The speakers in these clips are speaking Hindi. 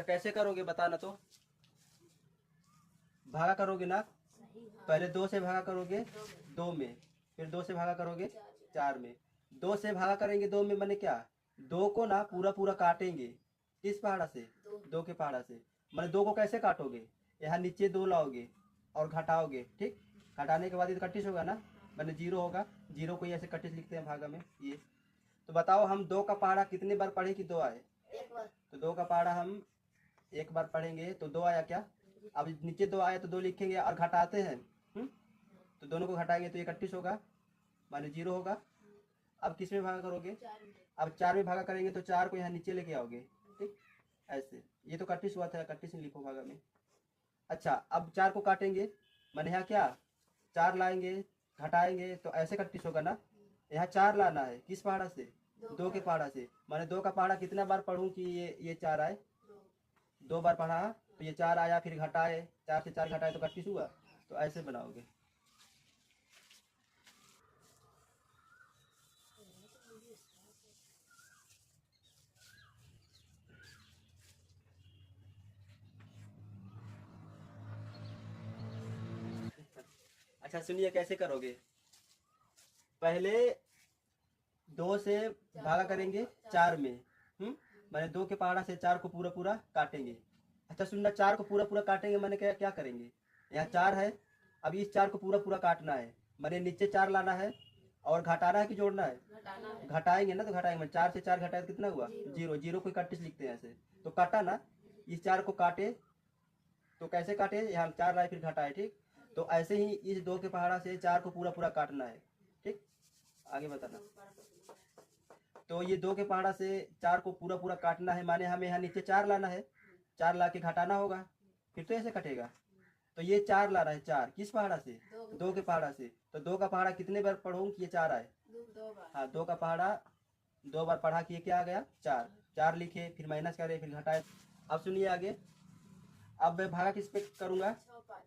कैसे करोगे बताना तो। भागा करोगे ना, पहले 2 से भागा करोगे 2 में, फिर 2 से भागा करोगे 4 में। 2 से भागा करेंगे 2 में, मैंने क्या 2 को ना पूरा पूरा काटेंगे। किस पहाड़ा से? 2 के पहाड़ा से। मैंने 2 को कैसे काटोगे, यहाँ नीचे 2 लाओगे और घटाओगे, ठीक। घटाने के बाद ये तो कट्टिस होगा ना, मैंने 0 होगा। 0 को ऐसे कट्टिस लिखते हैं भागा में ये। तो बताओ हम 2 का पहाड़ा कितने बार पढ़े कि 2 आए? तो 2 का पहाड़ा हम एक बार पढ़ेंगे तो 2 आया क्या। अब नीचे 2 आया तो 2 लिखेंगे और घटाते हैं। तो दोनों को घटाएंगे तो ये 31 होगा, माने 0 होगा। अब किस में भागा करोगे? अब 4 में भागा करेंगे तो 4 को यहाँ नीचे लेके आओगे, ठीक। ऐसे ये तो 31 हुआ था, 31 में लिखो भागा में। अच्छा, अब 4 को काटेंगे, मैंने यहाँ क्या 4 लाएंगे घटाएंगे तो ऐसे 31 होगा ना। यहाँ 4 लाना है, किस पहाड़ा से? 2 के पहाड़ा से। मैंने 2 का पहाड़ा कितना बार पढ़ूं कि ये 4 आए? 2 बार पढ़ा तो ये 4 आया, फिर घटाए, 4 से 4 घटाए तो 31 हुआ। तो ऐसे बनाओगे। अच्छा सुनिए कैसे करोगे। पहले 2 से भागा करेंगे 4 में, मैंने 2 के पहाड़ा से 4 को पूरा पूरा काटेंगे। अच्छा सुनना, 4 को पूरा पूरा काटेंगे मैंने क्या क्या करेंगे, यहाँ 4 है, अब इस 4 को पूरा पूरा काटना है, मैंने नीचे 4 लाना है और घटाना है कि जोड़ना है? घटाएंगे ना, तो घटाएंगे, 4 से 4 घटाए तो कितना हुआ? 0। 0 को 31 लिखते हैं ऐसे। तो काटा ना, इस 4 को काटे तो कैसे काटे, यहाँ 4 लाए फिर घटाए, ठीक। तो ऐसे ही इस 2 के पहाड़ा से 4 को पूरा पूरा काटना है, ठीक। आगे बताना। तो ये 2 के पहाड़ा से 4 को पूरा पूरा काटना है, माने हमें यहाँ नीचे 4 लाना है, 4 ला के घटाना होगा, फिर तो ऐसे कटेगा। तो ये 4 ला रहा है, 4 किस पहाड़ा से? 2 के पहाड़ा से। तो 2 का पहाड़ा कितने बार पढ़ूं कि ये 4 आए? हाँ, 2 का पहाड़ा 2 बार पढ़ा कि ये क्या आ गया? 4। 4 लिखे, फिर माइनस करे, फिर घटाए। अब सुनिए आगे। अब मैं भागा किस पे करूंगा?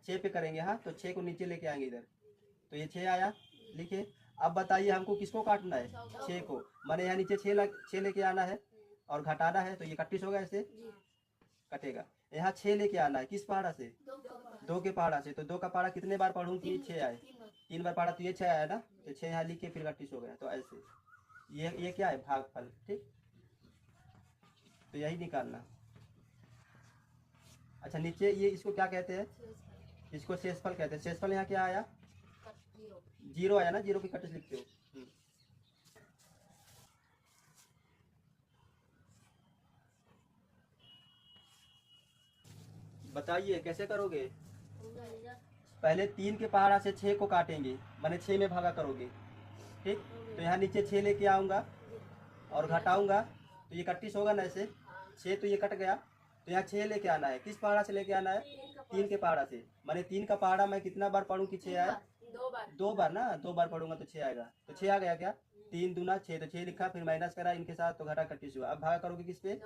6 पे करेंगे। हाँ, तो 6 को नीचे लेके आएंगे इधर, तो ये 6 आया, लिखे। अब बताइए हमको किसको काटना है? 6 को, मैंने यहाँ नीचे 6 लेके आना है और घटाना है, तो ये 31 होगा, ऐसे कटेगा। यहाँ 6 लेके आना है, किस पहाड़ा से? 2 के पहाड़ा से। तो 2 का पहाड़ा कितने बार पढ़ूं कि 6 आए? 3 बार पढ़ा तो ये 6 आया ना, तो 6 यहाँ लिखे, फिर 31 हो गया। तो ऐसे ये क्या है? भागफल, ठीक। तो यही निकालना। अच्छा नीचे ये इसको क्या कहते हैं? इसको शेषफल कहते हैं। शेषफल यहाँ क्या आया? 0 आया ना, 0 की 31 लिखते हो। बताइए कैसे करोगे। पहले 3 के पहाड़ा से 6 को काटेंगे, मैंने 6 में भागा करोगे, ठीक। तो यहाँ नीचे 6 लेके आऊँगा और घटाऊंगा तो ये 31 होगा ना, ऐसे 6 तो ये कट गया। तो यहाँ 6 लेके आना है, किस पहाड़ा से लेके आना है? 3 के पहाड़ा से। मैंने 3 का पहाड़ा मैं कितना बार पढ़ूं कि 6 आए? 2 बार ना, 2 बार पढ़ूंगा तो 6 आएगा। तो 6 आ गया क्या? 3 दूना 6, तो 6 लिखा, फिर माइनस करा इनके साथ, तो घटा 31 हुआ। अब भागा करोगे किस पे?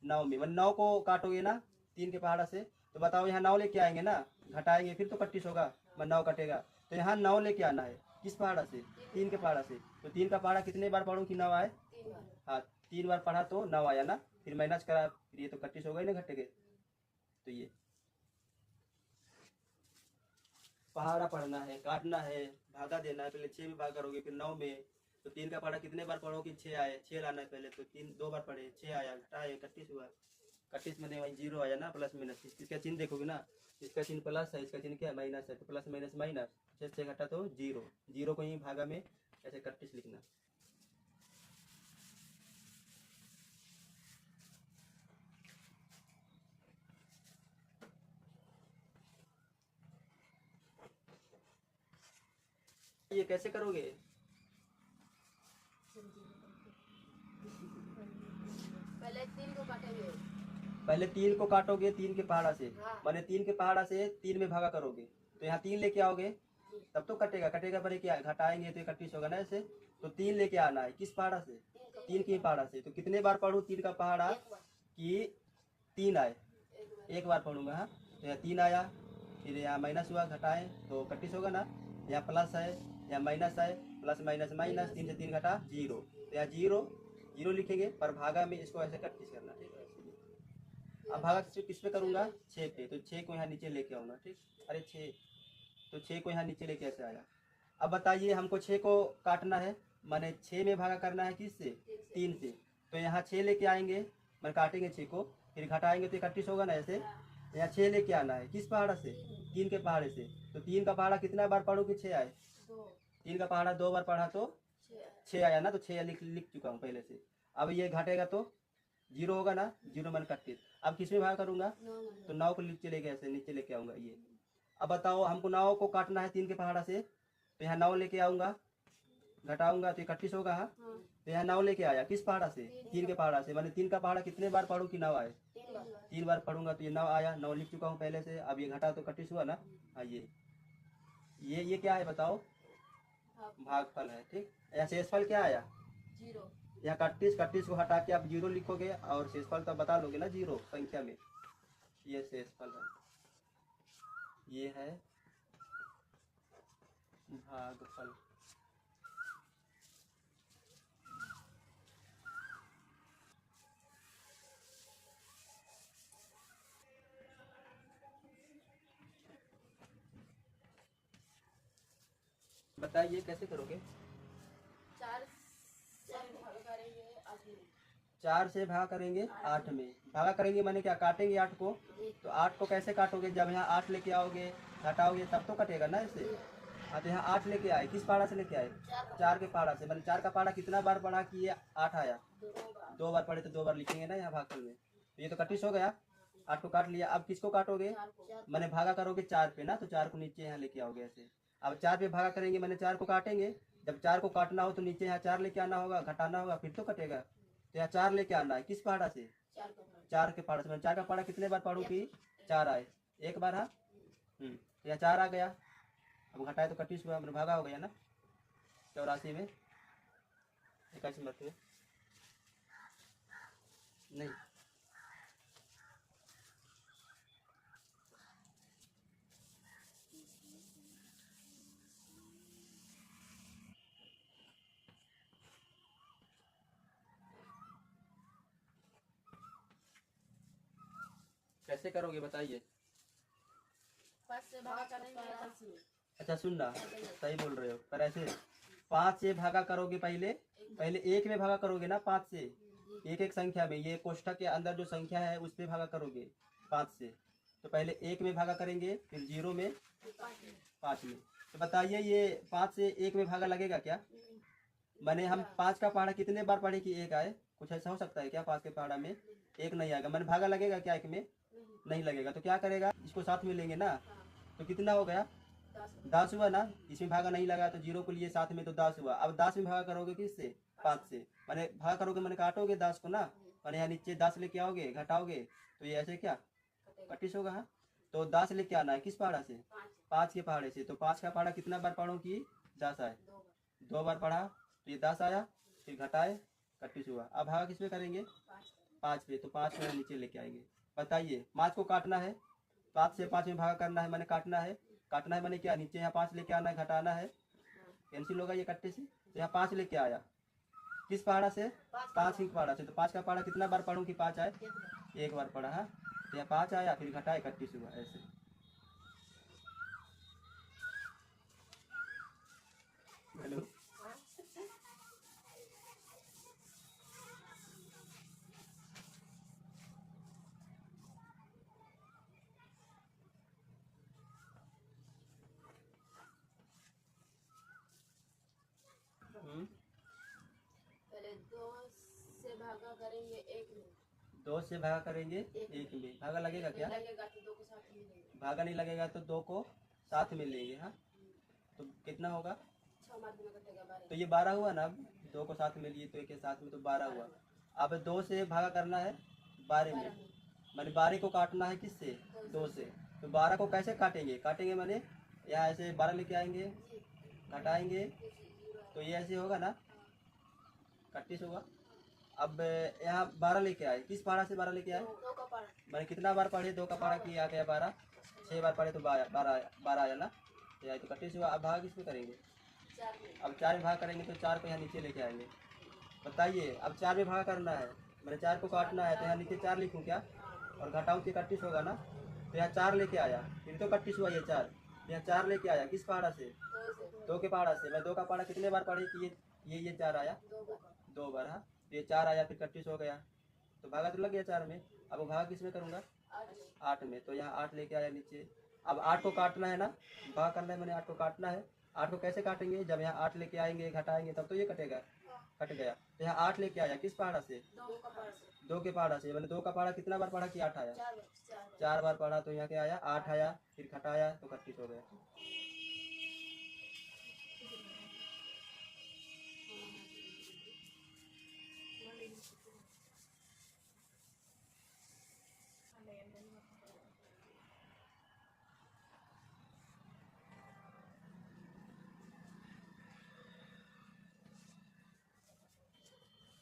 9 में। मैंने 9 को काटोगे ना 3 के पहाड़ा से, तो बताओ यहाँ 9 लेके आएंगे ना, घटाएंगे फिर तो 31 होगा, मैं 9 कटेगा। तो यहाँ 9 लेके आना है, किस पहाड़ा से? 3 के पहाड़ा से। तो 3 का पहाड़ा कितने बार पढ़ूं कि 9 आए? हाँ, 3 बार पढ़ा तो 9 आया ना, फिर माइनस करा, फिर ये तो 31 हो गए ना, घटेगे। तो ये पहाड़ा पढ़ना है, काटना है, भागा देना है। पहले 6 में भाग करोगे, फिर 9 में। तो 3 का पहाड़ा कितने बार पढ़ोगे? 6 आए, 6 लाना है पहले, तो 2 बार पढ़े, 6 आया, घटाए 31 हुआ। 31 में वही 0 आया ना, प्लस माइनस। इसका चिन्ह देखोगे ना, इसका चिन्ह प्लस है, इसका चिन्ह क्या है? माइनस है। तो प्लस माइनस माइनस, 6 से घटा तो 0। 0 को ही भागा में ऐसे 31 लिखना। ये कैसे करोगे? पहले 3 को काटोगे 3 के पहाड़ा से, मैंने 3 के पहाड़ा से 3 में भागा करोगे, तो यहाँ 3 लेके आओगे, तब तो कटेगा। कटेगा पर क्या घटाएंगे तो 31 होगा ना, ऐसे। तो 3 लेके आना है, किस पहाड़ा से? 3 के पहाड़ा से। तो कितने बार पढ़ूं 3 का पहाड़ा कि 3 आए? 1 बार पढ़ूंगा। हाँ, तो यहाँ 3 आया, फिर यहाँ माइनस हुआ, घटाएं तो 31 होगा ना। यहाँ प्लस है, यहाँ माइनस है, प्लस माइनस माइनस, 3 से 3 घटा 0। तो यहाँ 0 0 लिखेंगे, पर भागा में इसको ऐसे 31 करना, ठीक है। अब भागा किस पे करूँगा, 6 पे, तो 6 को यहाँ नीचे लेके आऊँगा। ठीक, अरे 6, तो 6 को यहाँ नीचे लेके ऐसे आया। अब बताइए हमको 6 को काटना है, मैंने 6 में भागा करना है किससे, 3 से। तो यहाँ 6 लेके आएंगे, मैं काटेंगे 6 को, फिर घटाएंगे तो 31 होगा ना ऐसे। यहाँ 6 लेके आना है किस पहाड़ा से, 3 के पहाड़े से। तो 3 का पहाड़ा कितना बार पढ़ूँ कि 6 आए, 3 का पहाड़ा 2 बार पढ़ा तो 6 आया ना, तो 6 लिख चुका हूँ पहले से। अब ये घटेगा तो 0 होगा ना, 0 मन 31। अब किस में भाग करूँगा, तो 9 को नीचे लेके ऐसे नीचे लेके आऊँगा ये। अब बताओ हमको 9 को काटना है 3 के पहाड़ा से, तो यहाँ 9 लेके आऊँगा, घटाऊंगा तो 31 होगा। हाँ, तो यहाँ 9 लेके आया किस पहाड़ा से, 3 के पहाड़ा से। मैंने 3 का पहाड़ा कितने बार पढ़ूँ कि 9 आए, 3 बार पढ़ूंगा तो ये 9 आया, 9 लिख चुका हूँ पहले से। अब ये घटा तो 31 हुआ ना। हाँ, ये क्या है बताओ, भागफल है। ठीक, यहाँ शेषफल क्या आया, 0। यहाँ 31 को हटा के आप 0 लिखोगे और शेषफल तो बता लोगे ना 0 संख्या में। ये शेषफल है, ये है भागफल। बताइए कैसे करोगे, 4 से भागा करेंगे 8 में। भागा करेंगे मैंने क्या, काटेंगे 8 को। तो 8 को कैसे काटोगे, जब यहाँ 8 लेके आओगे घटाओगे तब तो कटेगा ना ऐसे। हाँ, तो यहाँ 8 लेके आए किस पहाड़ा से लेके आए, 4 के पहाड़ा से। मैंने 4 का पहाड़ा कितना बार पढ़ा कि ये 8 आया, 2 बार पढ़े तो 2 बार लिखेंगे ना यहाँ भागफल में। तो ये तो 31 हो गया, 8 को काट लिया। अब किसको काटोगे, मैंने भागा करोगे 4 पे ना, तो 4 को नीचे यहाँ लेके आओगे ऐसे। अब 4 पे भागा करेंगे, मैंने 4 को काटेंगे। जब 4 को काटना हो तो नीचे यहाँ 4 लेके आना होगा, घटाना होगा, फिर तो कटेगा। तो यहाँ 4 लेके आना है किस पहाड़ा से, 4 के पहाड़ा से। मैंने 4 का पहाड़ा कितने बार पढ़ूँ कि 4 आए, 1 बार। हाँ, तो यहाँ 4 आ गया। अब घटाए तो 31 हुआ, मैंने भागा हो गया ना 84 में, 81 मत में नहीं। कैसे करोगे बताइए, अच्छा सुनना, सही बोल रहे हो, पर ऐसे 5 से भागा करोगे, पहले 1 में भागा करोगे ना, 5 से, एक संख्या में, ये कोष्ठक के अंदर जो संख्या है उस पे भागा करोगे 5 से। तो पहले 1 में भागा करेंगे, फिर 0 में, 5 में। तो बताइए ये 5 से 1 में भागा लगेगा क्या, मैंने हम 5 का पहाड़ा कितने बार पढ़े कि 1 आए, कुछ ऐसा हो सकता है क्या 5 के पहाड़ा में 1 नहीं आएगा, मैंने भागा लगेगा क्या 1 में, नहीं लगेगा। तो क्या करेगा, इसको साथ में लेंगे ना, तो कितना हो गया, 10 हुआ ना। इसमें भागा नहीं लगा तो 0 को लिए साथ में, तो 10 हुआ। अब 10 में भागा करोगे किससे, 5 से। मैंने भागा करोगे, मैंने काटोगे 10 को ना, और यहाँ नीचे 10 लेके आओगे, घटाओगे तो ये ऐसे क्या 31 होगा। हाँ, तो 10 लेके आना है किस पहाड़ा से, 5 के पहाड़े से। तो 5 का पहाड़ा कितना बार पढ़ो कि 10 आए, 2 बार पढ़ा तो ये 10 आया, फिर घटाए 31 हुआ। अब भागा किस पे करेंगे, 5 पे, तो 5 को नीचे लेके आएंगे। बताइए 5 को काटना है, 5 से 5 में भागा करना है, मैंने काटना है मैंने क्या, नीचे यहाँ 5 लेके आना है, घटाना है, कैंसिल होगा ये कट्टे से। तो यहाँ 5 लेके आया किस पहाड़ा से, 5 ही पहाड़ा से। तो 5 का पहाड़ा कितना बार पढ़ूँ कि 5 आए, 1 बार पढ़ा। हाँ, तो यहाँ 5 आया, फिर घटाए 31 हुआ ऐसे। हेलो, पहले 2 से भागा करेंगे 1 में, 2 से भागा करेंगे 1 में, भागा लगेगा क्या, लगेगा तो 2 को साथ में लेंगे, भागा नहीं लगेगा तो 2 को साथ में लेंगे। हाँ, तो कितना होगा, 6 मार्क में कटेगा 12। तो ये 12 हुआ ना। अब 2 को साथ में लिए तो 1 के साथ में, तो 12 हुआ। अब 2 से भागा करना है 12 में, मैंने 12 को काटना है किससे, 2 से। तो 12 को कैसे काटेंगे मैंने यहाँ ऐसे 12 लेके आएंगे, घटाएंगे तो ये ऐसे होगा ना, 31 होगा। अब यहाँ 12 लेके आए किस पहाड़ा से, 12 लेके आए, 2 का पहाड़ा, मैंने कितना बार पढ़े, 2 का पहाड़ा की आ गया 12, 6 बार पढ़े तो 12 आया ना, तो यहाँ तो 31 हुआ। अब भाग किस में करेंगे, 4 में, अब 4 में भाग करेंगे तो 4 को यहाँ नीचे लेके आएंगे। बताइए अब 4 में भाग करना है, मैंने 4 को काटना है, तो यहाँ नीचे 4 लिखूँ क्या, और घटाऊँ तो 31 होगा ना। तो यहाँ 4 लेके आया, फिर तो 31 हुआ ये 4। यहाँ 4 लेके आया किस पहाड़ा से? दो से 2 के पहाड़ा से। मैं 2 का पहाड़ा कितने बार पढ़े कि ये 4 आया? दो बार 2 बार। हाँ, तो ये 4 आया फिर 31 हो गया, तो भागा तो लग गया 4 में। अब वो भागा किस में करूँगा? 8 में। तो यहाँ 8 लेके आया नीचे। अब 8 को काटना है ना, भागा करना है, मैंने 8 को काटना है। 8 को कैसे काटेंगे? जब यहाँ 8 लेके आएंगे घटाएंगे तब तो ये कटेगा, कट गया। तो यहाँ 8 लेके आया किस पहाड़ा से? दो का पास से 2 के पहाड़ा से। मैंने 2 का पहाड़ा कितना बार पढ़ा कि 8 आया? 4 4 बार पढ़ा, तो यहाँ क्या आया? 8 आया, फिर घटाया तो 31 हो गया।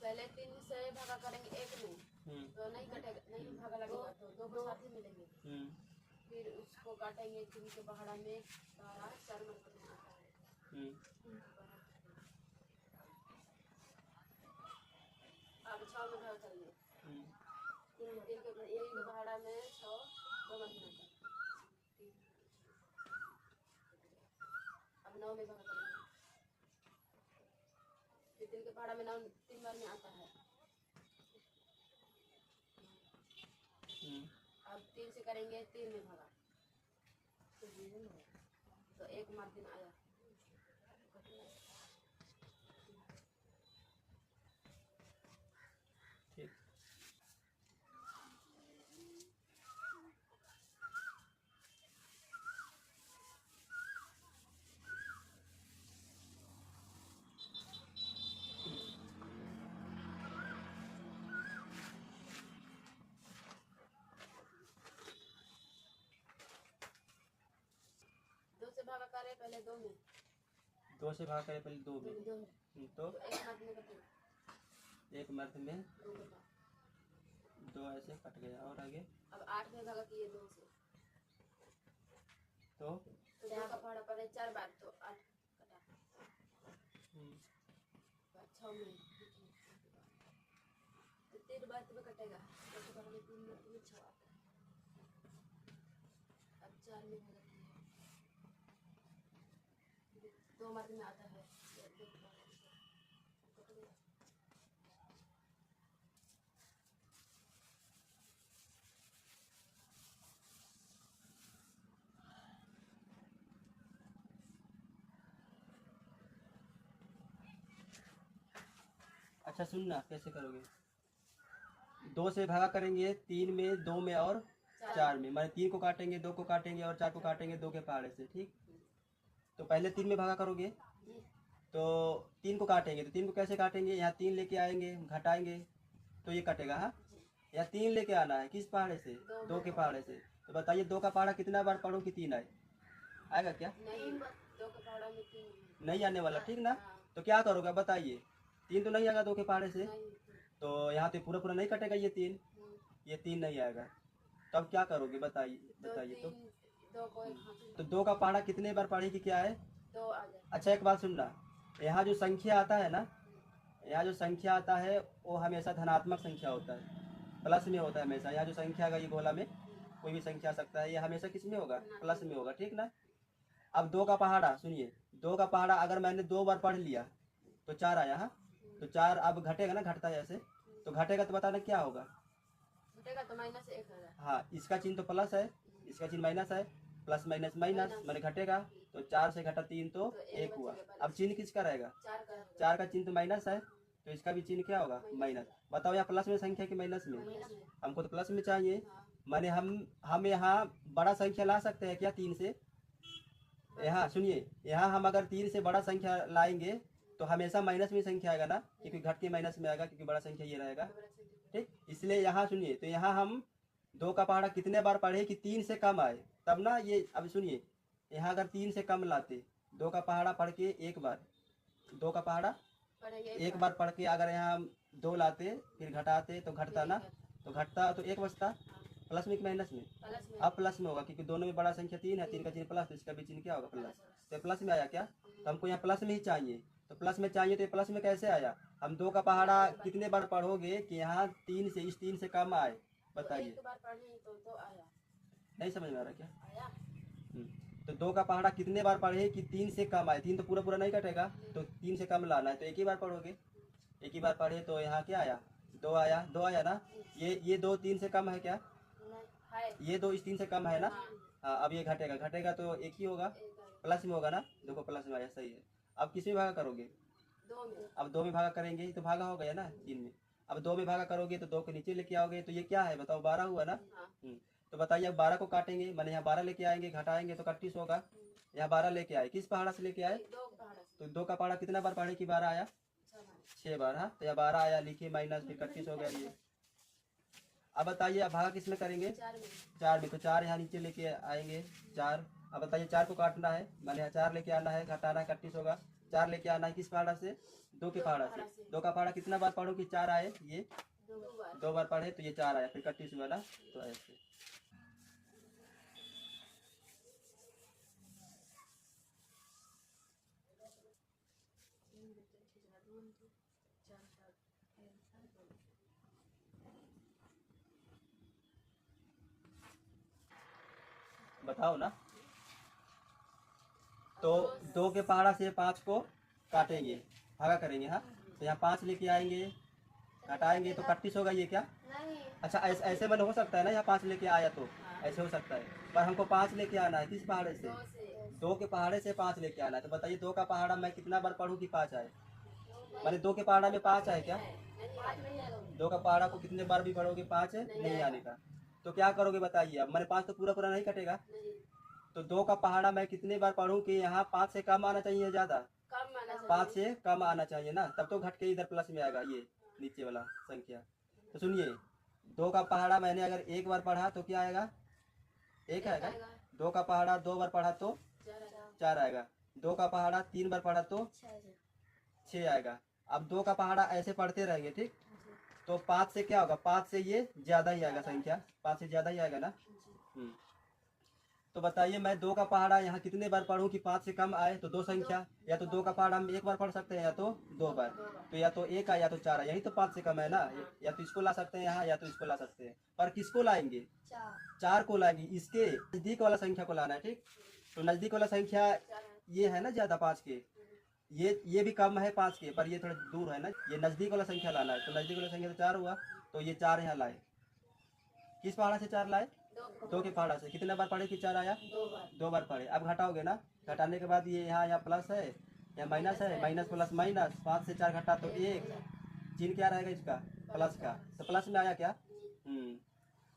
पहले 3 से भागा करेंगे 1 में, हम्म तो नहीं कटेगा, नहीं भागा लगेगा, तो 2 को साथ ही मिलेंगे। हम्म फिर उसको काटेंगे 3 के पहाड़ा में, पहाड़ा 4 मतलब में आता है। हम्म अब 6 में भाग करेंगे, हम्म 3 के एक के पहाड़ा में 6 2 मतलब में आता है। अब 9 में भाग करेंगे, फिर 3 के पहाड़ा में 9 3 बार में आता है। अब 3 से करेंगे 3 में भागा, तो 1 मार्जिन आया। ठीक। दो से भागा करे पहले 2 में, 2 से भाग करे पहले 2 में। पहले 2 में, तो तो 1 मार्जिन कटेगा। 1 मर्द में 2 के बाद 2 ऐसे कट गया। और आगे अब 8 में भागा किए 2 से, तो 2 का पहाड़ा पड़े 4 बार, तो 8 कटा। हम्म, 6 में तो 3 बार तुम्हें कटेगा, तो पहाड़ में 3 बार तुम्हें 6 आता है। अब 4 में भागा किए 2 मार्जिन में आता है, तो 2 के बाद कट गया। अच्छा सुनना कैसे करोगे। 2 से भागा करेंगे 3 में, 2 में और 4 में। माने 3 को काटेंगे, 2 को काटेंगे और 4 को काटेंगे 2 के पहाड़े से। ठीक, तो पहले 3 में भागा करोगे, तो 3 को काटेंगे। तो 3 को कैसे काटेंगे? यहाँ 3 लेके आएंगे घटाएंगे तो ये कटेगा। हाँ, यहाँ 3 लेके आना है किस पहाड़े से? 2 के पहाड़े से। तो बताइए 2 का पहाड़ा कितना बार पढ़ो कि 3 आए? आएगा क्या? नहीं, 2 के पहाड़ा में 3 नहीं आने वाला, ठीक ना। हाँ। तो क्या करोगे बताइए? 3 तो नहीं आएगा 2 के पहाड़े से, नहीं, तो यहाँ तो पूरा पूरा नहीं कटेगा ये 3, ये 3 नहीं आएगा। तो अब क्या करोगे बताइए? बताइए तो 2 को 1 हाथ तो 2 का पहाड़ा कितने बार पढ़े कि क्या है? 2 आ जाए। अच्छा एक बात सुनना, यहाँ जो संख्या आता है ना, यहाँ जो संख्या आता है वो हमेशा धनात्मक संख्या होता है, प्लस में होता है हमेशा। यहाँ जो संख्या आएगा ये गोला में कोई भी संख्या आ सकता है, ये हमेशा किस में होगा? प्लस में होगा, ठीक ना। अब 2 का पहाड़ा सुनिए, 2 का पहाड़ा अगर मैंने 2 बार पढ़ लिया तो 4 आया। हाँ, तो 4 अब घटेगा ना, घटता है ऐसे, तो घटेगा तो बताना क्या होगा? घटेगा तो माइनस 1 आ जाए। हाँ, इसका चिन्ह तो प्लस है, इसका चिन्ह माइनस है, प्लस माइनस माइनस मैंने घटेगा, तो 4 से घटा 3 तो 1 हुआ। अब चिन्ह किसका रहेगा? 4 का 4 का चिन्ह तो माइनस है, तो इसका भी चिन्ह क्या होगा? माइनस। बताओ यहाँ प्लस में संख्या कि माइनस में? माइनस में। हमको तो प्लस में चाहिए। हाँ, माने हम यहाँ बड़ा संख्या ला सकते हैं क्या 3 से? यहाँ सुनिए, यहाँ हम अगर 3 से बड़ा संख्या लाएंगे तो हमेशा माइनस में संख्या आएगा ना, क्योंकि घट के माइनस में आएगा, क्योंकि बड़ा संख्या ये रहेगा। ठीक, इसलिए यहाँ सुनिए, तो यहाँ हम 2 का पहाड़ा कितने बार पढ़े कि 3 से कम आए तब ना ये। अब सुनिए, यहाँ अगर 3 से कम लाते, 2 का पहाड़ा पढ़ के एक बार, 2 का पहाड़ा पढ़ेंगे एक बार पढ़ के अगर यहाँ 2 लाते फिर घटाते तो घटता ना, तो घटता तो 1 बचता, प्लस में कि माइनस में? प्लस में। अब प्लस में होगा, क्योंकि दोनों में बड़ा संख्या 3 है, 3 का चिन्ह प्लस, तो इसका भी चिन्ह क्या होगा? प्लस। तो प्लस में आया क्या? तो हमको यहाँ प्लस में ही चाहिए, तो प्लस में चाहिए, तो ये प्लस में कैसे आया? हम 2 का पहाड़ा कितने बार पढ़ोगे कि यहाँ 3 से, इस 3 से कम आए? बताइए। एक बार पढ़ी तो आया। नहीं समझ में आ रहा क्या? आया। तो 2 का पहाड़ा कितने बार पढ़े कि 3 से कम आए? 3 तो पूरा पूरा नहीं कटेगा, तो 3 से कम लाना है, तो एक ही बार पढ़ोगे। एक ही बार पढ़े तो यहाँ क्या आया? 2 आया। 2 आया ना। ये 2 3 से कम है क्या? नहीं है। ये 2 इस 3 से कम है ना। हाँ। हाँ, अब ये घटेगा, घटेगा तो एक ही होगा, एक आया। प्लस में होगा ना। देखो प्लस में आया, सही है। अब किस में भागा करोगे? 2 में। अब 2 में भागा करेंगे तो भागा हो गया ना 3 में। अब 2 में भागा करोगे तो 2 के नीचे लेके आओगे, तो ये क्या है बताओ? 12 हुआ ना। हाँ। तो बताइए अब 12 को काटेंगे, मैंने यहाँ 12 लेके आएंगे, घटाएंगे तो 31 होगा। यहाँ 12 लेके आए, किस पहाड़ा से लेके आए? 2 पहाड़ा से। तो 2 का पहाड़ा कितना बार पढ़े कि 12 आया? 6 बार। हाँ, तो यहाँ 12 आया, लिखिए माइनस, फिर 31 हो गया ये। अब बताइए अब भागा किस में करेंगे? 4 में। 4 में। तो 4 यहाँ नीचे लेके आएंगे, 4। अब बताइए 4 को काटना है, मैंने यहाँ 4 लेके आना है, घटाना है, 31 होगा। 4 लेके आना है किस पहाड़ा से? 2 के पहाड़ा से। 2 का पहाड़ा कितना बार पढ़ो कि 4 आए? ये 2 बार। 2 बार पढ़े तो ये 4 आया, फिर 31 हुआ ना। तो ऐसे बताओ ना। तो 2 के पहाड़ा से 5 को काटेंगे, भागा करेंगे। हाँ, तो यहाँ 5 लेके आएंगे, घटाएंगे तो 31 होगा ये क्या? नहीं। अच्छा, ऐसे मन हो सकता है ना, यहाँ 5 लेके आया तो ऐसे हो सकता है, पर हमको 5 लेके आना है किस पहाड़े से? 2 से। 2 के पहाड़े से 5 लेके आना है। तो बताइए 2 का पहाड़ा मैं कितना बार पढ़ूँ कि 5 आए? मैंने 2 के पहाड़ा में 5 आए क्या? नहीं आएगा। 2 का पहाड़ा को कितने बार भी पढ़ोगे 5 नहीं आने का। तो क्या करोगे बताइए? अब मैंने 5 तो पूरा पूरा नहीं कटेगा, नहीं। तो 2 का पहाड़ा मैं कितने बार पढ़ूं कि यहाँ 5 से कम आना चाहिए, ज्यादा? कम आना चाहिए। 5 से कम आना चाहिए ना, तब तो घट के इधर प्लस में आएगा ये नीचे वाला संख्या। तो सुनिए, 2 का पहाड़ा मैंने अगर 1 बार पढ़ा तो क्या आएगा? 1 आएगा। 2 का पहाड़ा 2 बार पढ़ा तो 4 आएगा। 2 का पहाड़ा 3 बार पढ़ा तो 6 आएगा। अब 2 का पहाड़ा ऐसे पढ़ते रहेंगे, ठीक। तो 5 से क्या होगा? 5 से ये ज्यादा ही आएगा संख्या, 5 से ज्यादा ही आएगा ना। तो बताइए मैं 2 का पहाड़ा यहाँ कितने बार पढ़ूं कि 5 से कम आए? तो 2 संख्या, या तो 2 का पहाड़ा हम 1 बार पढ़ सकते हैं या तो 2 बार। तो या तो 1 आया या तो 4 आया, यही तो 5 से कम है ना। या तो इसको ला सकते हैं यहाँ, या तो इसको ला सकते हैं, पर किसको लाएंगे? 4 को लाएंगे, इसके नजदीक वाला संख्या को लाना है, ठीक। तो नजदीक वाला संख्या ये है ना ज्यादा 5 के, ये भी कम है 5 के, पर ये थोड़ा दूर है ना, ये नजदीक वाला संख्या लाना है। तो नजदीक वाला संख्या तो 4 हुआ, तो ये 4 यहाँ लाए। किस पहाड़ा से 4 लाए? 2 के पहाड़ा से। कितने बार पढ़े कि 4 आया? 2 बार पढ़े। अब घटाओगे ना, घटाने के बाद ये यहाँ प्लस है, यहाँ माइनस है, माइनस प्लस माइनस, 5 से 4 घटा तो 1, चिन्ह क्या रहेगा इसका? प्लस का। तो प्लस में आया क्या?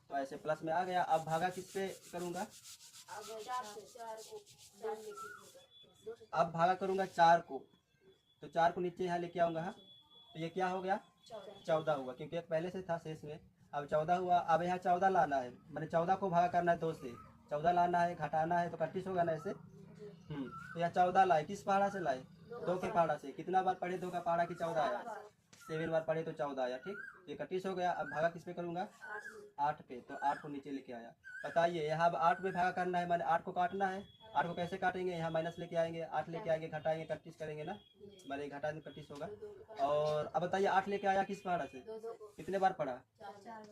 तो ऐसे प्लस में आ गया। अब भागा किस पे करूँगा? अब भागा करूँगा 4 को, तो 4 को नीचे यहाँ लेके आऊँगा। हाँ, तो ये क्या हो गया? 14 हुआ, क्योंकि एक पहले से था शेष में। अब 14 हुआ। अब यहाँ 14 लाना है, मैंने 14 को भागा करना है 2 से, 14 लाना है, घटाना है, तो 31 होगा ना ऐसे। तो यहाँ 14 लाए, किस पहाड़ा से लाए? 2 के पहाड़ा से। कितना बार पढ़े 2 का पहाड़ा कि 14 आया? 7 बार पढ़े तो 14 आया, ठीक। ये 31 हो गया। अब भागा किस पे करूँगा? 8 पे। तो 8 को नीचे लेके आया। बताइए यहाँ अब 8 पे भागा करना है, मैंने 8 को काटना है। 8 को कैसे काटेंगे? यहाँ माइनस लेके आएंगे, 8 लेके आएंगे, घटाएंगे, 31 करेंगे ना, मैंने घटाएंगे 31 होगा। और अब बताइए 8 लेके आया किस पहाड़ा से? कितने बार पढ़ा?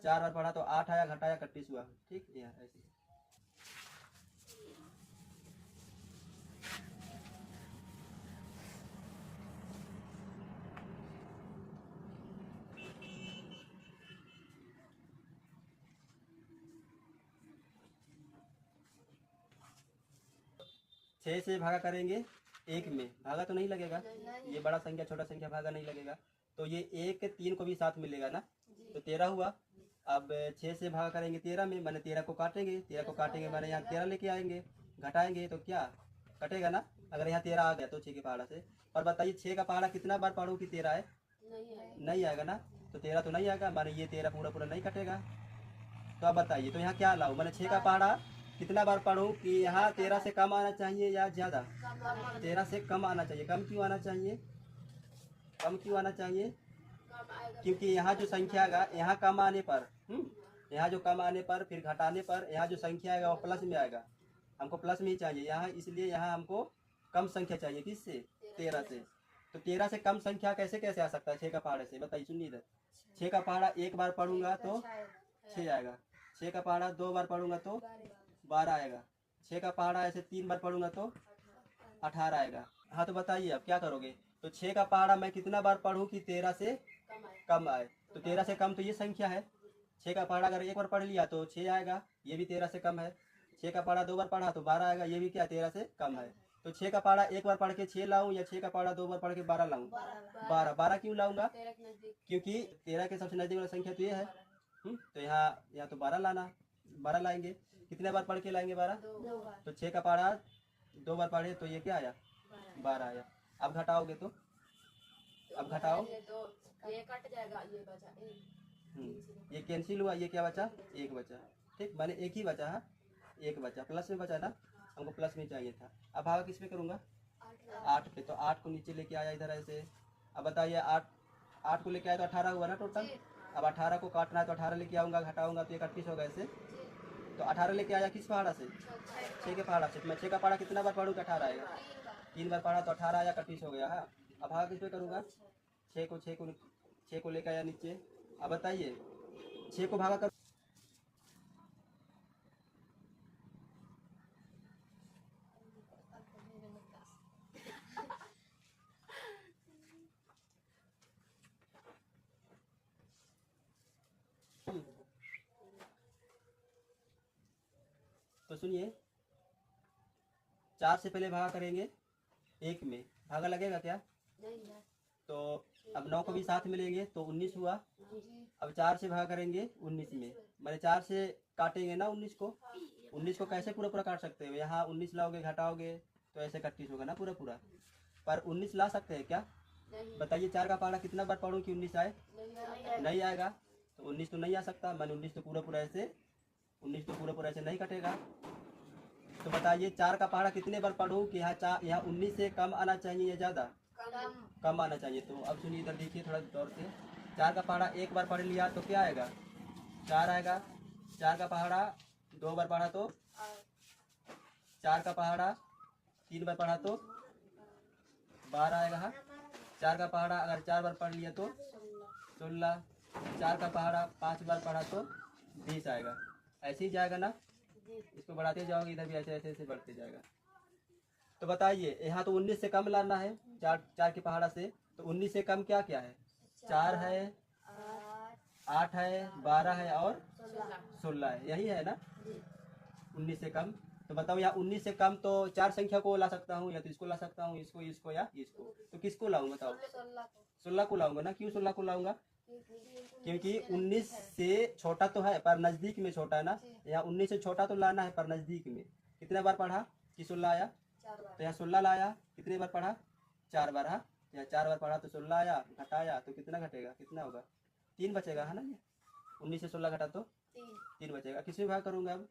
4 बार पढ़ा, तो 8 आया, घटाया, 31 हुआ, ठीक। यहाँ ऐसे 6 से भागा करेंगे 1 में, भागा तो नहीं लगेगा, ये बड़ा संख्या छोटा संख्या भागा नहीं लगेगा। तो ये 1 3 को भी साथ मिलेगा ना, तो 13 हुआ। अब 6 से भागा करेंगे 13 में, मैंने 13 को काटेंगे, 13 को काटेंगे, मैंने यहाँ 13 लेके आएंगे, घटाएंगे तो क्या कटेगा ना। अगर यहाँ 13 आ गया तो 6 के पहाड़ा से। पर बताइए 6 का पहाड़ा कितना बार पढ़ूँ कि 13 है? नहीं आएगा ना, तो 13 तो नहीं आएगा, मैंने ये 13 पूरा पूरा नहीं कटेगा। तो अब बताइए तो यहाँ क्या लाऊं? मैंने 6 का पहाड़ा कितना बार पढ़ूं कि यहाँ 13 से कम आना चाहिए या ज़्यादा? 13 से कम आना चाहिए। कम क्यों आना चाहिए? कम क्यों आना चाहिए? क्योंकि यहाँ जो संख्या आएगा, यहाँ कम आने पर, यहाँ जो कम आने पर, फिर घटाने पर, यहाँ जो संख्या आएगा वो प्लस में आएगा। हमको प्लस में ही चाहिए यहाँ, इसलिए यहाँ हमको कम संख्या चाहिए। किससे? 13 से। तो 13 से कम संख्या कैसे कैसे आ सकता है 6 का पहाड़े से? बताइए, सुनिए इधर। 6 का पहाड़ा 1 बार पढ़ूंगा तो 6 आएगा। 6 का पहाड़ा 2 बार पढ़ूंगा तो 12 आएगा। 6 का पहाड़ा ऐसे 3 बार पढ़ूंगा तो 18 आएगा। हाँ तो बताइए अब क्या करोगे। तो 6 का पहाड़ा मैं कितना बार पढ़ूं कि 13 से कम आए। तो 13 से कम तो ये संख्या है। 6 का पहाड़ा अगर एक बार पढ़ लिया तो 6 आएगा, ये भी 13 से कम है। 6 का पहाड़ा 2 बार पढ़ा तो 12 आएगा, ये भी क्या 13 से कम है। तो 6 का पहाड़ा एक बार पढ़ के 6 लाऊं या 6 का पहाड़ा 2 बार पढ़ के 12 लाऊं। 12 क्यों लाऊंगा, क्योंकि 13 के सबसे नजदीक वाला संख्या तो ये है। तो यहाँ तो 12 लाना, 12 लाएंगे। कितने बार पढ़ के लाएंगे 12। तो 6 का पहाड़ा 2 बार पढ़े तो ये क्या आया 12 आया। अब घटाओगे तो अब घटाओ, ये कट जाएगा, ये बचा ये कैंसिल हुआ, ये क्या बचा 1 बचा। ठीक, मैंने एक ही बचा है, 1 बचा, प्लस में बचा ना, हमको प्लस में चाहिए था। अब भागा किस पे करूँगा 8 पे। तो 8 को नीचे लेके आया इधर ऐसे। अब बताइए 8 को लेके आया तो 18 हुआ ना टोटल। अब 18 को काटना है तो 18 लेके आऊँगा, घटाऊँगा तो 31 होगा ऐसे। तो 18 लेके आया किस पहाड़ा से 6 के पहाड़ा से। मैं 6 का पहाड़ा कितना बार पढ़ूँ 18 आएगा, 3 बार पढ़ा तो 18 आया, 31 हो गया है। अब भागा किस पे करूँगा 6 को लेके आया नीचे। अब बताइए 6 को भागा कर तो सुनिए 4 से पहले भागा करेंगे 1 में, भागा लगेगा क्या। तो अब 9 को भी साथ में लेंगे तो 19 हुआ। अब 4 से भागा करेंगे 19 में, मैंने 4 से काटेंगे ना 19 को। 19 को कैसे पूरा पूरा काट सकते हो, यहाँ 19 लाओगे घटाओगे तो ऐसे 31 होगा ना पूरा पूरा। पर 19 ला सकते हैं क्या, बताइए। 4 का पहाड़ा कितना बार पढ़ूं कि 19 आए, नहीं आएगा। तो 19 तो नहीं आ सकता, मैंने 19 तो पूरा पूरा ऐसे 19 तो पूरा पूरा ऐसे नहीं कटेगा। तो बताइए 4 का पहाड़ा कितने बार पढ़ूं कि यहाँ 19 से कम आना चाहिए या ज़्यादा, कम आना चाहिए। तो अब सुनिए इधर देखिए थोड़ा दौर से। 4 का पहाड़ा एक बार पढ़ लिया तो क्या आएगा 4 आएगा। 4 का पहाड़ा 2 बार पढ़ा तो 4 का पहाड़ा 3 बार पढ़ा तो 12 आएगा। 4 का पहाड़ा अगर 4 बार पढ़ लिया तो 16। 4 का पहाड़ा 5 बार पढ़ा तो 20 आएगा। ऐसे ही जाएगा ना, इसको बढ़ाते जाओगे इधर भी ऐसे ऐसे ऐसे बढ़ते जाएगा। तो बताइए यहाँ तो 19 से कम लाना है 4 के पहाड़ा से। तो 19 से कम क्या क्या है, 4 है, 8 है, 12 है और 16 है, यही है ना 19 से कम। तो बताओ यहाँ 19 से कम तो 4 संख्या को ला सकता हूँ, या तो इसको ला सकता हूँ, इसको या इसको। तो किसको लाऊं बताओ, 16 को लाऊंगा ना। क्यों 16 को लाऊंगा, क्योंकि 19 से छोटा तो है पर नजदीक में छोटा है ना। यहाँ 19 से छोटा तो लाना है पर नजदीक में। कितने बार पढ़ा कि 16 आया, तो यहाँ 16 लाया। कितने बार पढ़ा 4 बार। हाँ यहाँ 4 बार पढ़ा तो 16 आया, घटाया तो कितना घटेगा, कितना होगा 3 बचेगा है ना। ये 19 से 16 घटा तो 3 बचेगा। किस में भाग करूँगा अब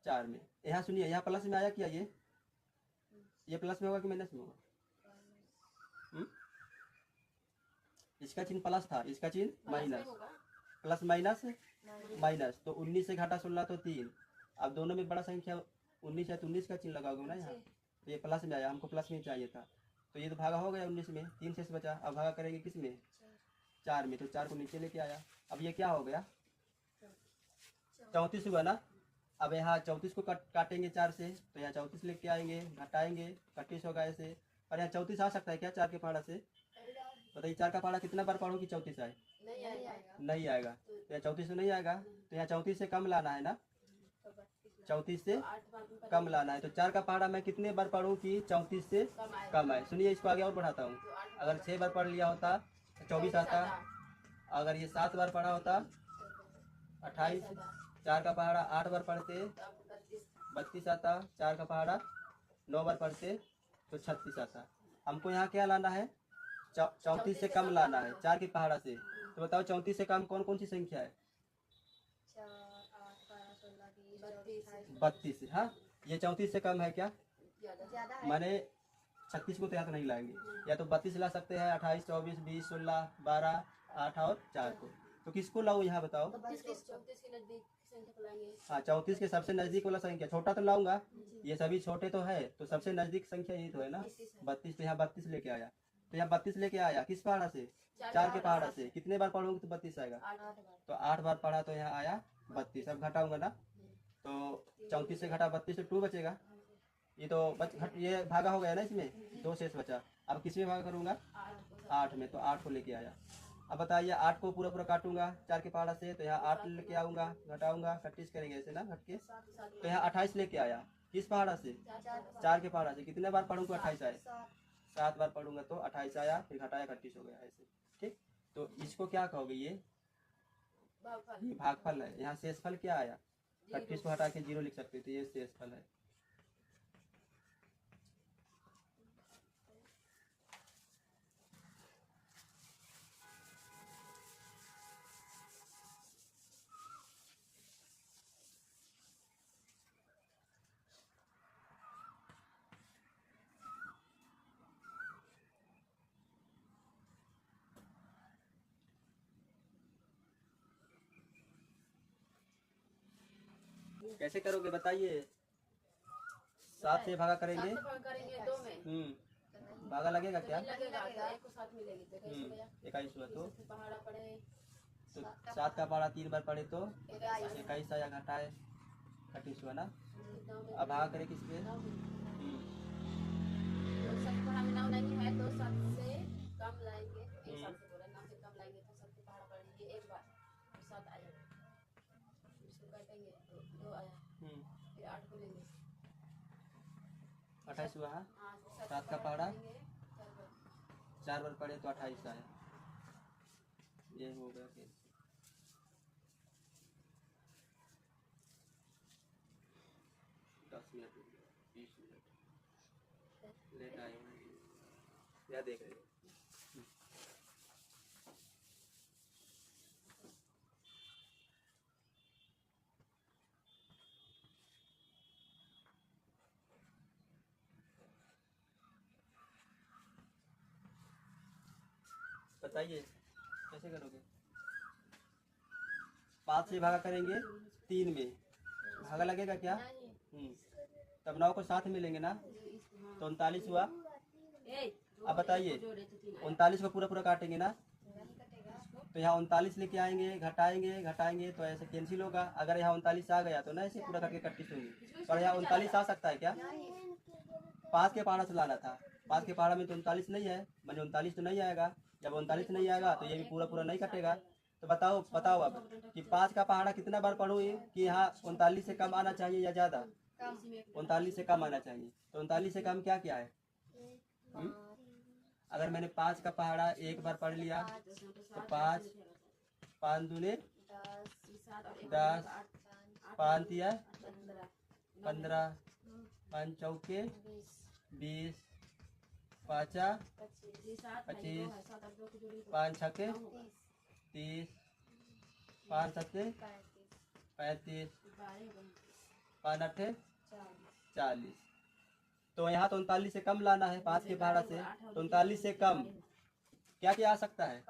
4 में। यहाँ सुनिए यहाँ प्लस में आया क्या, ये प्लस में होगा कि माइनस में होगा। इसका चिन्ह प्लस था, इसका चिन्ह माइनस, प्लस माइनस माइनस। तो 19 से घटा 16 तो 3। अब दोनों में बड़ा संख्या 19 है तो 19 का चिन्ह लगाओगे ना यहाँ। तो ये प्लस में आया, हमको प्लस में चाहिए था। तो ये तो भागा हो गया 19 में, 3 शेष बचा। अब भागा करेंगे किस में 4 में। तो 4 को नीचे लेके आया। अब ये क्या हो गया 34 हुआ ना। अब यहाँ 34 को काटेंगे 4 से, तो यहाँ 34 लेके आएंगे, घटाएंगे 31 होगा ऐसे। और यहाँ 34 आ सकता है क्या 4 के पहाड़ा से, बताइए। 4 का पहाड़ा कितना बार पढ़ो कि 34 आए, नहीं आएगा। तो यहाँ 34 तो नहीं आएगा। तो यहाँ 34 से कम लाना है ना, 34 से कम लाना है। तो 4 का पहाड़ा मैं कितने बार पढ़ूँ कि 34 से कम आए। सुनिए इसको आगे और बढ़ाता हूँ। अगर 6 बार पढ़ लिया होता तो 24 आता। अगर ये 7 बार पढ़ा होता 28। 4 का पहाड़ा 8 बार पढ़ते 32 आता। 4 का पहाड़ा 9 बार पढ़ते तो 36 आता। हमको यहाँ क्या लाना है 34 से कम लाना है 4 के पहाड़ा से। तो बताओ 34 से कम कौन कौन सी संख्या है, 32। हाँ ये 34 से कम है क्या, मैंने 36 को तो यहाँ तो नहीं लाएंगे, या तो 32 ला सकते हैं, 28, 24, 20, 16, 12, 8 और 4 को। तो किसको लाऊं यहाँ बताओ। हाँ 34 के सबसे नजदीक वाला संख्या, छोटा तो लाऊंगा, ये सभी छोटे तो है, तो सबसे नजदीक संख्या यही तो है ना 32। तो यहाँ 32 लेके आया। तो यहाँ 32 लेके आया किस पहाड़ा से 4 के पहाड़ा से कितने बार पढ़ोगे तो 32 आएगा। 8 बार। तो 8 बार पढ़ा तो यहाँ आया 32। अब घटाऊंगा ना, तो 34 से घटा 32 से 2 बचेगा। ये तो ये भागा हो गया ना, इसमें 2 शेष बचा। अब किस में भागा करूंगा, 8 में, तो 8 को लेके आया। अब बताइए 8 को पूरा पूरा काटूंगा 4 के पहाड़ा से, तो यहाँ 8 लेके आऊंगा, घटाऊंगा, 36 करेंगे ऐसे ना घट के, तो यहाँ 28 लेके आया। किस पहाड़ा से, 4 के पहाड़ा से। कितने बार पढ़ूंगा 28 आए, 7 बार पढ़ूंगा तो 28 आया, फिर घटाया 31 हो गया ऐसे। ठीक, तो इसको क्या कहोगे, ये भागफल है। यहाँ शेषफल क्या आया, 31 को हटा के 0 लिख सकते थे, ये शेषफल है। कैसे करोगे बताइए, 7 से भागा करेंगे, 2 में भागा लगेगा क्या, लगेगा, एक को 7 मिलेगी तो कैसे भैया? 21 हुआ तो पहाड़ा पड़े 7 का पहाड़ा 3 बार पढ़े तो 21 आया, घटाए 31 हुआ ना। अब भागा करे किस पे, 7 पहाड़ा में 9 नहीं है तो 7 से कम लाएंगे, एक 7 से बोला 9 से कम लाएंगे तो 7 के पहाड़ा पड़ेंगे एक बार, 7 आया, इसको काटेंगे तो 2 आया, फिर 8 को लेंगे, 28 हुआ। हाँ, 7 का पहाड़ा 4 बार पढ़े तो 28 आया, ये हो गया। फिर 10 मिनट 20 मिनट लेट आए, क्या देख रहे हो। बताइए कैसे करोगे, 5 से भागा करेंगे 3 में, भागा लगेगा क्या, तब 9 को 7 मिलेंगे ना, तो 39 हुआ। अब बताइए 39 को पूरा पूरा काटेंगे ना, तो यहाँ 39 लेके आएंगे, घटाएंगे घटाएंगे तो ऐसे कैंसिल होगा। अगर यहाँ 39 आ गया तो ना ऐसे पूरा करके 31 होंगे, पर यहाँ 39 आ सकता है क्या, 5 के पहाड़ा से लाना था, 5 के पहाड़ा में तो 39 नहीं है, मैंने 39 तो नहीं आएगा। जब 39 नहीं आएगा तो ये भी पूरा पूरा नहीं कटेगा। तो बताओ अब कि 5 का पहाड़ा कितना बार पढ़ूँ कि यहाँ 39 से कम आना चाहिए या ज़्यादा, 39 से कम आना चाहिए। तो 39 से कम क्या क्या है, अगर मैंने 5 का पहाड़ा एक बार पढ़ लिया तो 5 5 दूने 10, 5 दिया 15, 5 चौके 20, 5 25, 5 छक्के 30, 5 सत्ते 35, 5 अट्ठे 40। तो यहाँ तो 39 से कम लाना है 5 के पहाड़ा से, तो 39 से कम क्या क्या आ सकता है,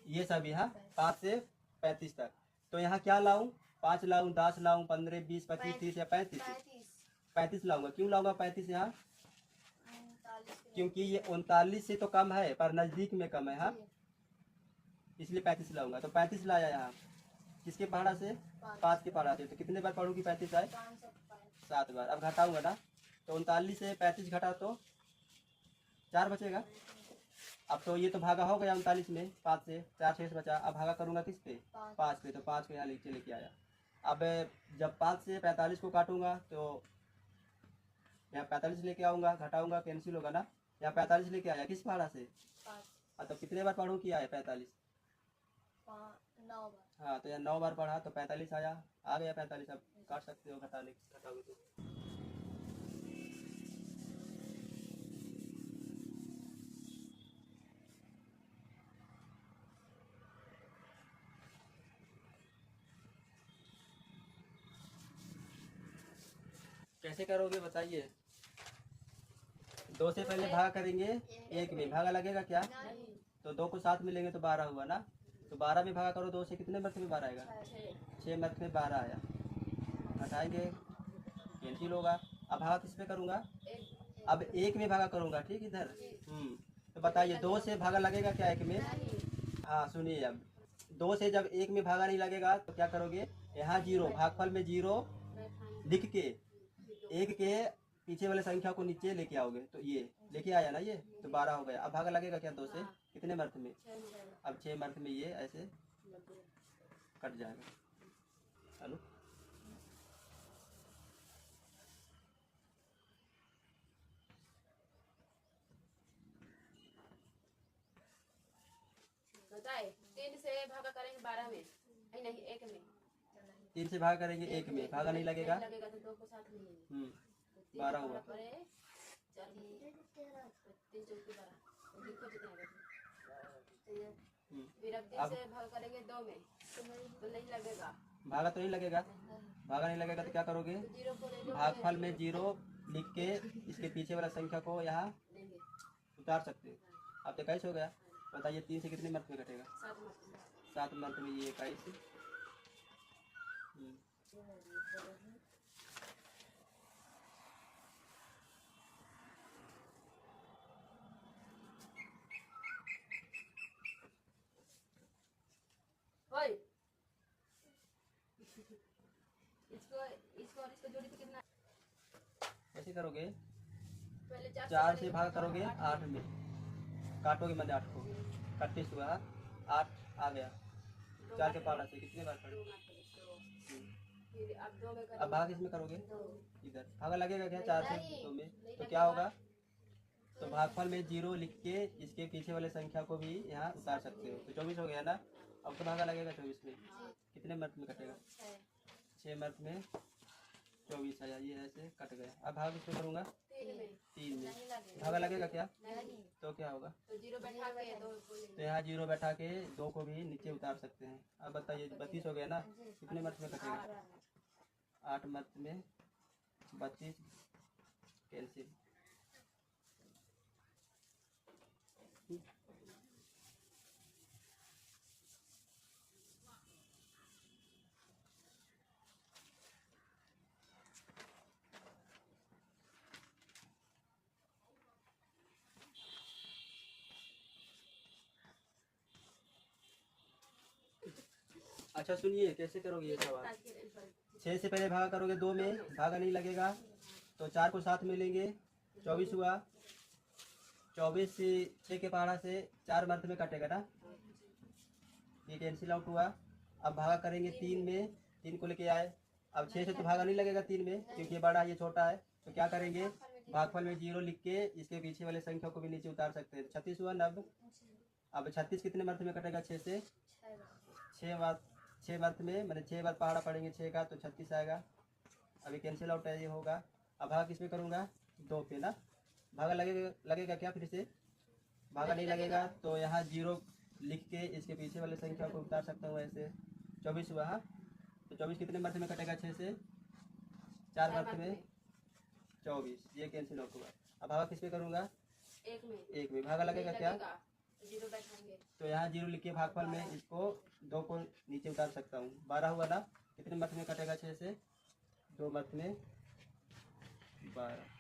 ये सभी। हाँ, 5 से 35 तक। तो यहाँ क्या लाऊं, 5 लाऊं, 10 लाऊं, 15, 20, 25, 30 या 35, 35 लाऊंगा। क्यों लाऊंगा 35 यहाँ, क्योंकि ये 39 से तो कम है पर नजदीक में कम है। हाँ, इसलिए 35 लाऊंगा। तो 35 लाया यहाँ किसके पहाड़ा से, 5 के पहाड़ा से। तो कितने बार पढ़ूंगी 35 आए, 7 बार। अब घटाऊंगा ना, तो 39 से 35 घटा तो 4 बचेगा। अब तो ये तो भागा हो गया 39 में, 5 से 4 शेष बचा। अब भागा करूंगा किस पे, 5 पे, तो 5 को यहाँ लेके आया। अब जब 5 से 45 को काटूंगा तो यहाँ 45 लेके आऊंगा, घटाऊंगा, कैंसिल होगा ना। यहाँ 45 लेके आया किस पहाड़ा से, तो कितने बार पढ़ूँ किया है 45, 9 बार। हाँ, तो यहाँ 9 बार पढ़ा तो 45 आया, आ गया 45। अब काट सकते हो घटाओगे तो। कैसे करोगे बताइए, 2 से पहले भागा करेंगे 1 में, भागा लगेगा क्या, तो 2 को 7 मिलेंगे तो 12 हुआ ना। तो 12 में भागा करो 2 से, कितने मर्थ में 12 आएगा, 6 मर्थ में 12 आया, घटाएंगे कैंसिल होगा। अब भागा किस पे करूँगा, अब 1 में भागा करूँगा, ठीक इधर। तो बताइए 2 से भागा लगेगा क्या एक में? नहीं हाँ सुनिए, अब 2 से जब एक में भागा नहीं लगेगा तो क्या करोगे? यहाँ 0, भागफल में 0 बैठाएंगे लिख के एक के पीछे वाले संख्या को नीचे लेके आओगे, तो ये लेके आया ना, ये तो 12 हो गया। अब भागा लगेगा क्या 2 से? कितने मर्थ में? 6 अब 6 मर्थ में ये ऐसे कट जाएगा। चलो बताए 3 से भागा करेंगे 12 में, नहीं 1 में। 3 से भागा करेंगे 1 में, भागा नहीं लगेगा। नहीं लगेगा तो 2 को साथ में लेंगे। तो 12 हुआ। 4 3 चौकी 12 लिखो जितना बचे। फिर अब 3 से भाग करेंगे 2 में तो नहीं लगेगा। भागा तो नहीं लगेगा। भागा नहीं लगेगा तो क्या करोगे? तो 0 को ले लो, भागफल में 0 लिख के इसके पीछे वाला संख्या को यहाँ लेंगे उतार सकते हो। अब 21 हो गया। बताइए 3 से कितने मर्थ में घटेगा? 7 में। 7 मर्थ में ये 21। ओए इसको इसको और इसको जोड़ी तो कितना? कैसे करोगे? पहले 4 से भाग करोगे 8 में, काटोगे मैंने 8 को, 31 हुआ, 8 आ गया। 4 के पारा से कितने बार करोगे? फिर अब 2 में अब भाग इसमें करोगे, करेंगे इधर भागा लगेगा क्या 4 से 2 में? तो क्या होगा? तो भागफल में 0 लिख के इसके पीछे वाले संख्या को भी यहाँ उतार सकते हो। तो 24 हो गया ना। अब तो भागा लगेगा 24 में, कितने मर्थ में कटेगा? 6 मर्थ में 24 आया, ये ऐसे कट गया। अब भाग इसमें करूँगा 3 में, भागा लगेगा क्या? तो क्या होगा? तो 0 बैठा के 2 को तो यहाँ 0 बैठा के 2 को भी नीचे उतार सकते हैं। अब बताइए 32 हो गया ना, कितने मर्थ में कटेगा? 8 मर्थ में 32 कैंसिल। अच्छा सुनिए कैसे करोगे ये सवाल। 6 से पहले भागा करोगे 2 में, भागा नहीं लगेगा तो 4 को साथ में लेंगे, 24 हुआ। 24 से 6 के पहाड़ा से 4 मर्थ में कटेगा ना, ये कैंसिल आउट हुआ। अब भागा करेंगे 3 में, 3 को लेके आए। अब 6 से तो भागा नहीं लगेगा 3 में, क्योंकि ये बड़ा ये छोटा है। तो क्या करेंगे? भागफल में 0 लिख के इसके पीछे वाले संख्या को भी नीचे उतार सकते हैं। 36 हुआ ना। अब 36 कितने मर्थ में कटेगा? 6 से 6 मर्थ में, मैंने 6 बार पहाड़ा पड़ेंगे 6 का, तो 36 आएगा। अभी कैंसिल आउट है, ये होगा। अब भागा किस पे करूँगा? 2 पे ना। भागा लगेगा क्या फिर से? भागा नहीं लगेगा तो यहाँ 0 लिख के इसके पीछे वाले संख्या को उतार सकता हूँ ऐसे। 24 हुआ। हाँ, तो 24 कितने मर्थ में कटेगा? 6 से 4 मर्थ में 24, ये कैंसिल आउट हुआ। अब भागा किस पे करूँगा? 1 में। भागा लगेगा क्या? 0 बैठाएंगे तो यहाँ 0 लिख के भागफल में इसको 2 को नीचे उतार सकता हूँ। 12 हुआ ना। कितने मर्थ में कटेगा? 6 से 2 मर्थ में 12।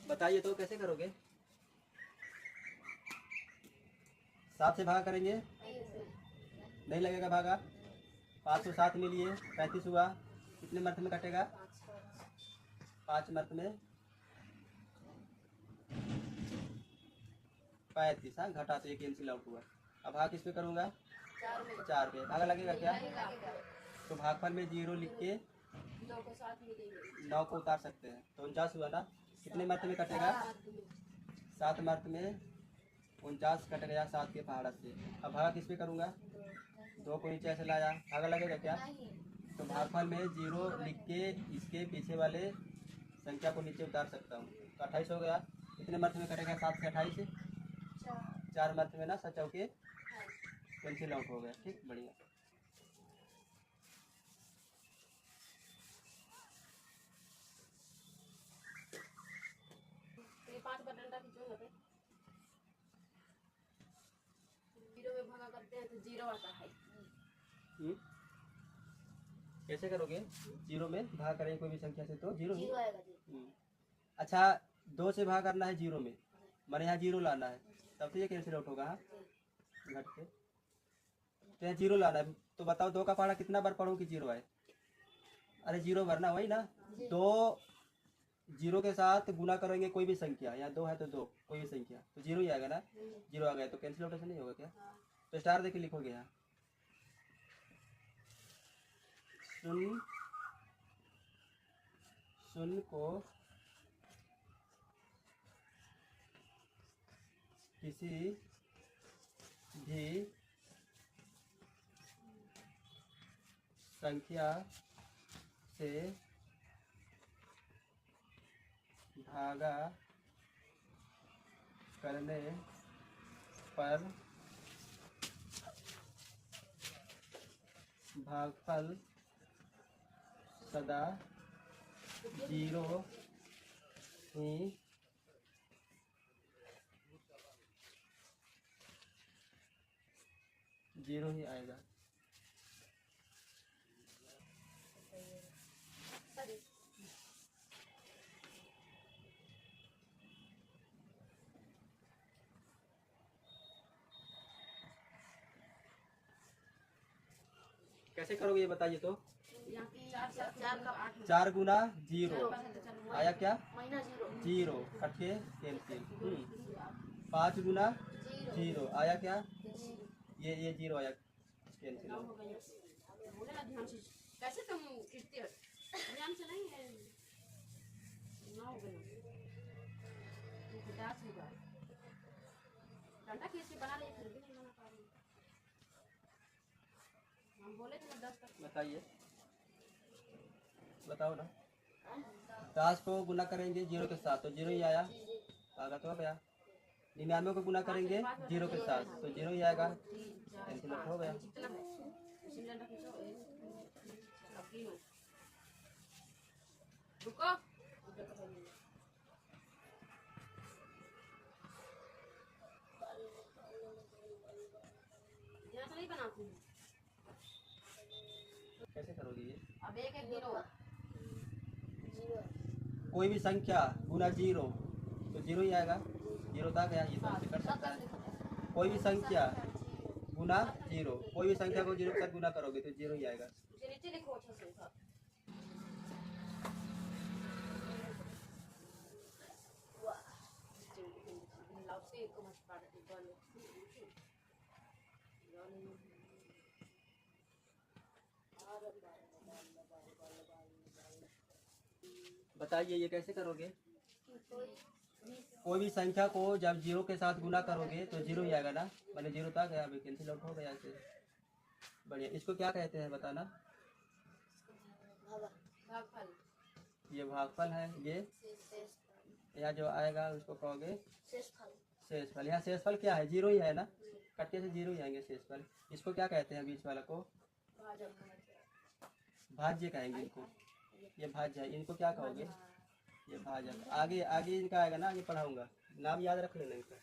बताइए तो कैसे करोगे? 7 से भागा करेंगे, नहीं लगेगा भागा। 5 को 7 में लिए, 35 हुआ। कितने मर्थ में कटेगा? 5 मर्थ में 35। हाँ, घटा तो ये कैंसिल आउट हुआ। अब भाग किस पे करूँगा? 4 पे। भागा लगेगा क्या? तो भागफल में 0 लिख के 2 को साथ में लेंगे। 9 को उतार सकते हैं, तो 49 हुआ ना। कितने मर्थ में कटेगा? 7 मर्थ में 49 कट गया 7 के पहाड़ा से। अब भागा किस पे करूँगा? 2 को नीचे ऐसे लाया, भागा लगेगा क्या? तो भागफल में 0 लिख के इसके पीछे वाले संख्या को नीचे उतार सकता हूँ। तो 28 हो गया। कितने मर्थ में कटेगा? 7 से 28, 4 मर्थ में ना। 7 चौके कैंसिल आउट हो गया। ठीक, बढ़िया। डंडा खींचो यहाँ पे। जीरो में भागा करते हैं तो जीरो आता है। कैसे करोगे? जीरो में भाग करेंगे कोई भी संख्या से तो जीरो ही। जीरो आएगा जी। अच्छा 2 से भाग करना है जीरो में, मैंने यहाँ जीरो लाना है, तब तो ये कैंसिल आउट होगा। हाँ घट के तो यहाँ जीरो लाना है, तो बताओ 2 का पहाड़ा कितना बार पढ़ूँ कि जीरो आए? अरे जीरो भरना वही ना, 2 जीरो के साथ गुना करेंगे कोई भी संख्या, यहाँ 2 है तो 2 कोई भी संख्या तो जीरो ही आएगा ना। जीरो आ गया तो कैंसिल आउट नहीं होगा क्या? तो स्टार देके लिखोगे यहाँ शून्य शून्य को किसी भी संख्या से भागा करने पर भागफल सदा जीरो ही आएगा। कैसे करोगे ये बताइए तो? यहाँ पे 4 का 8 4 गुना जीरो आया क्या? महीना जीरो कट के कैंसिल। 5 गुना जीरो आया क्या? ये जीरो आया कैंसिल। बोले ना ध्यान से, कैसे तुम गिरते हो? ध्यान से नहीं है ना, हो गया 10 होगा। डंडा कैसे बना ले, फिर भी नहीं बना पा रही। हम बोले थे 10 तक। बताइए, बताओ ना। 10 को गुना करेंगे जीरो के साथ तो जीरो ही आया, आगा तो हो गया। 99 को गुना करेंगे जीरो के साथ तो जीरो ही आएगा, कैंसिल हो गया। रुको, ध्यान से नहीं बनाती हूँ। कैसे करोगे ये? अब एक एक जीरो, कोई भी संख्या गुना जीरो तो जीरो ही आएगा। जीरो तक गया, ये तो ऐसे कर सकता है। कोई भी संख्या गुना जीरो, कोई भी संख्या को जीरो के साथ गुना करोगे तो जीरो ही आएगा। नीचे लिखो अच्छा से। बताइए ये कैसे करोगे? कोई भी संख्या को जब जीरो के साथ गुना करोगे तो जीरो ही आएगा ना, मैंने जीरो तक गया, अभी कैंसिल आउट हो गया ऐसे। बढ़िया, इसको क्या कहते हैं बताना? भागफल। ये भागफल है। ये यहाँ जो आएगा उसको कहोगे शेषफल। यहाँ शेषफल क्या है? जीरो ही है ना, कट्टे से जीरो ही आएंगे शेषफल। इसको क्या कहते हैं बीच वाला को? भाज्य कहेंगे इनको, ये भाज्य है। इनको क्या कहोगे? ये भाजक। आगे आगे इनका आएगा ना, आगे पढ़ाऊंगा, नाम याद रख लेना इनका।